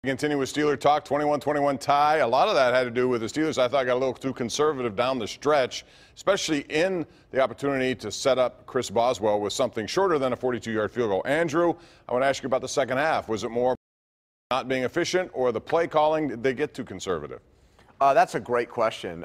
Continue with Steeler talk, 21-21 tie. A lot of that had to do with the Steelers. I thought got a little too conservative down the stretch, especially in the opportunity to set up Chris Boswell with something shorter than a 42-yard field goal. Andrew, I want to ask you about the second half. Was it more not being efficient or the play calling? Did they get too conservative? That's a great question.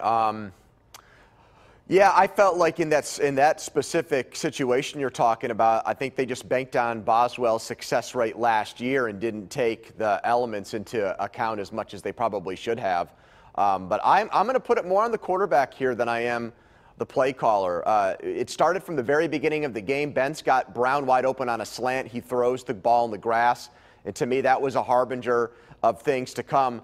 Yeah, I felt like in that specific situation you're talking about, I think they just banked on Boswell's success rate last year and didn't take the elements into account as much as they probably should have. But I'm going to put it more on the quarterback here than I am the play caller. It started from the very beginning of the game. Benz got Brown wide open on a slant. He throws the ball in the grass. And to me, that was a harbinger of things to come.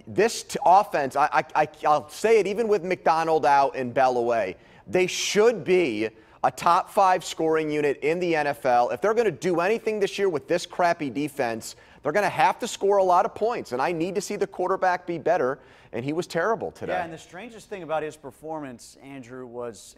This offense, I'll say it, even with McDonald out and Bell away, they should be a top 5 scoring unit in the NFL. If they're going to do anything this year with this crappy defense, they're going to have to score a lot of points. And I need to see the quarterback be better, and he was terrible today. Yeah, and the strangest thing about his performance, Andrew, was,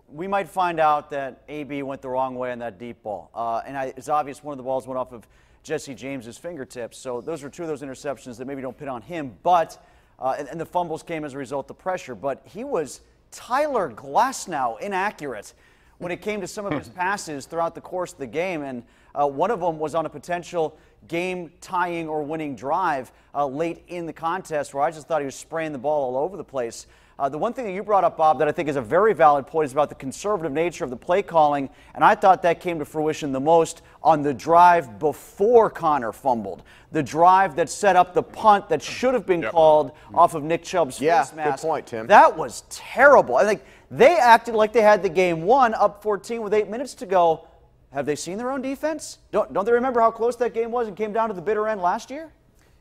we might find out that AB went the wrong way on that deep ball. It's obvious one of the balls went off of Jesse James's fingertips. So those are 2 of those interceptions that maybe don't pin on him. But and the fumbles came as a result of pressure. But he was Tyler Glasnow inaccurate when it came to some of his passes throughout the course of the game. And one of them was on a potential game-tying or winning drive late in the contest where I just thought he was spraying the ball all over the place. The one thing that you brought up, Bob, that I think is a very valid point is about the conservative nature of the play calling, and I thought that came to fruition the most on the drive before Connor fumbled. The drive that set up the punt that should have been called off of Nick Chubb's face mask. Yeah, good point, Tim. That was terrible. I think they acted like they had the game won, up 14 with 8 minutes to go. Have they seen their own defense? Don't they remember how close that game was and came down to the bitter end last year?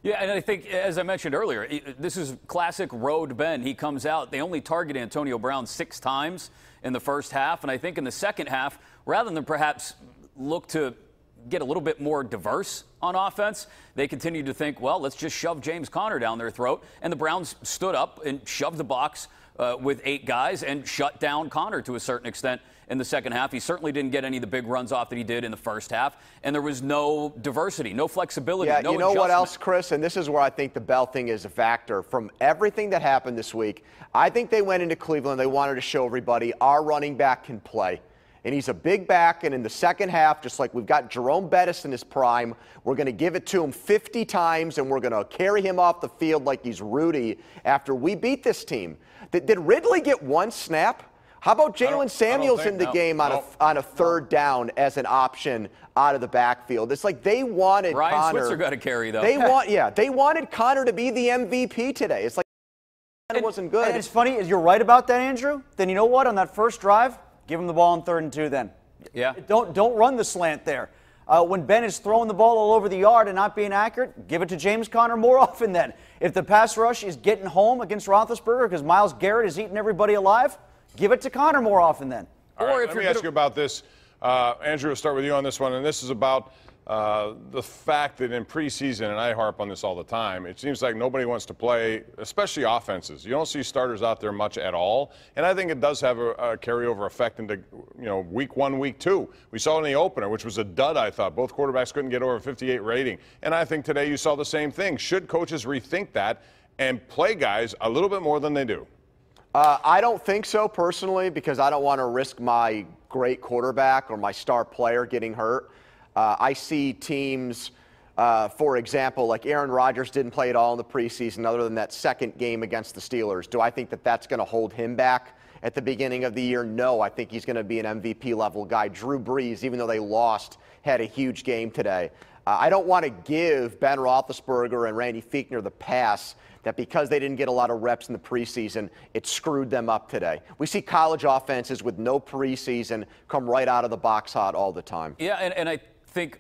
Yeah, and I think, as I mentioned earlier, this is classic road Ben. He comes out. They only target Antonio Brown 6 times in the first half. And I think in the second half, rather than perhaps look to get a little bit more diverse on offense, they continued to think, well, let's just shove James Conner down their throat. And the Browns stood up and shoved the box with 8 guys and shut down Conner to a certain extent in the second half. He certainly didn't get any of the big runs off that he did in the first half, and there was no diversity, no flexibility, no adjustment. You know what else, Chris? And this is where I think the Bell thing is a factor. From everything that happened this week, I think they went into Cleveland, they wanted to show everybody our running back can play. And he's a big back, and in the second half, just like we've got Jerome Bettis in his prime, we're going to give it to him 50 times, and we're going to carry him off the field like he's Rudy after we beat this team. Did Ridley get 1 snap? How about Jalen Samuels in the game on a 3rd down as an option out of the backfield? It's like they wanted Ryan Connor. Switzer got to carry, though. They wanted Connor to be the MVP today. It's like it wasn't good. And it's funny, you're right about that, Andrew. Then you know what? On that first drive, give him the ball on 3rd and 2 then. Yeah. Don't run the slant there. When Ben is throwing the ball all over the yard and not being accurate, give it to James Conner more often then. If the pass rush is getting home against Roethlisberger because Myles Garrett is eating everybody alive, give it to Connor more often then. All right, let me ask you about this. Andrew, we'll start with you on this one, and this is about the fact that in preseason, and I harp on this all the time, it seems like nobody wants to play, especially offenses. You don't see starters out there much at all, and I think it does have a carryover effect into week 1, week 2. We saw it in the opener, which was a dud, I thought. Both quarterbacks couldn't get over 58 rating, and I think today you saw the same thing. Should coaches rethink that and play guys a little bit more than they do? I don't think so personally, because I don't want to risk my great quarterback or my star player getting hurt. I see teams, for example, like Aaron Rodgers didn't play at all in the preseason other than that second game against the Steelers. Do I think that that's going to hold him back at the beginning of the year? No, I think he's going to be an MVP-level guy. Drew Brees, even though they lost, had a huge game today. I don't want to give Ben Roethlisberger and Randy Fichtner the pass that because they didn't get a lot of reps in the preseason, it screwed them up today. We see college offenses with no preseason come right out of the box hot all the time. Yeah, and I think,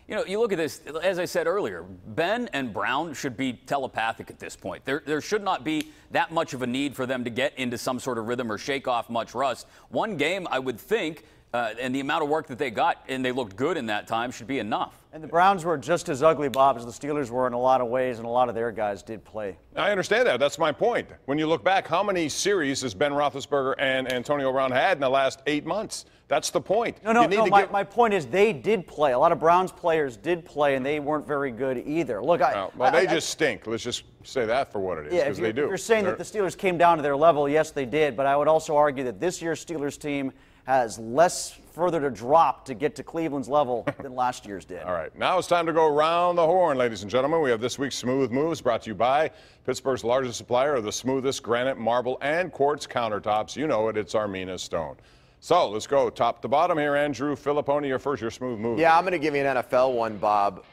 you look at this, as I said earlier, Ben and Brown should be telepathic at this point. There should not be that much of a need for them to get into some sort of rhythm or shake off much rust. One game, I would think, And the amount of work that they got, and they looked good in that time, should be enough. And the Browns were just as ugly, Bob, as the Steelers were in a lot of ways, and a lot of their guys did play. I understand that. That's my point. When you look back, how many series has Ben Roethlisberger and Antonio Brown had in the last 8 months? That's the point. No. My point is they did play. A lot of Browns players did play, and they weren't very good either. Look, they just stink. Let's just say that for what it is, because they do. You're saying that the Steelers came down to their level. Yes, they did. But I would also argue that this year's Steelers team has less further to drop to get to Cleveland's level than last year's did. All right, now it's time to go around the horn, ladies and gentlemen. We have this week's Smooth Moves brought to you by Pittsburgh's largest supplier of the smoothest granite, marble, and quartz countertops. You know it, it's Armina Stone. So let's go top to bottom here. Andrew Fillipponi, your Smooth Move. Yeah, I'm going to give you an NFL one, Bob.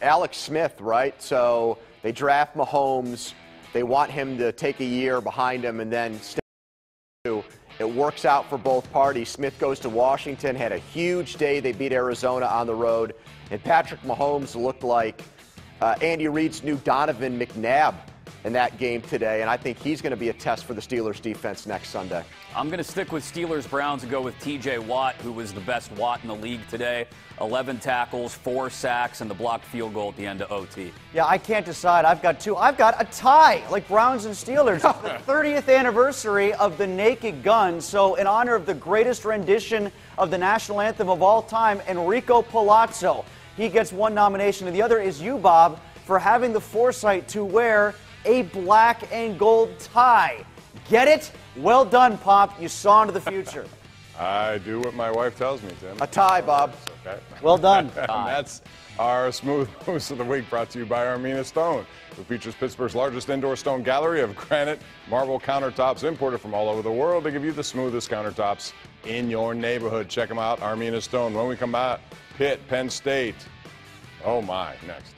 Alex Smith, right? So they draft Mahomes. They want him to take a year behind him and then stay. It works out for both parties. Smith goes to Washington, had a huge day. They beat Arizona on the road. And Patrick Mahomes looked like Andy Reid's new Donovan McNabb in that game today. And I think he's going to be a test for the Steelers defense next Sunday. I'm going to stick with Steelers-Browns and go with T.J. Watt, who was the best Watt in the league today. 11 tackles, 4 sacks, and the blocked field goal at the end of OT. Yeah, I can't decide. I've got two. I've got a tie, like Browns and Steelers. It's the 30th anniversary of the Naked Gun. So in honor of the greatest rendition of the national anthem of all time, Enrico Palazzo, he gets one nomination. And the other is you, Bob, for having the foresight to wear a black and gold tie. Get it? Well done, Pop. You saw into the future. I do what my wife tells me, Tim. A tie, Bob. Okay. Well done. And that's our Smooth Moves of the Week, brought to you by Armina Stone, who features Pittsburgh's largest indoor stone gallery of granite, marble countertops imported from all over the world to give you the smoothest countertops in your neighborhood. Check them out, Armina Stone. When we come back, Pitt, Penn State. Oh, my. Next.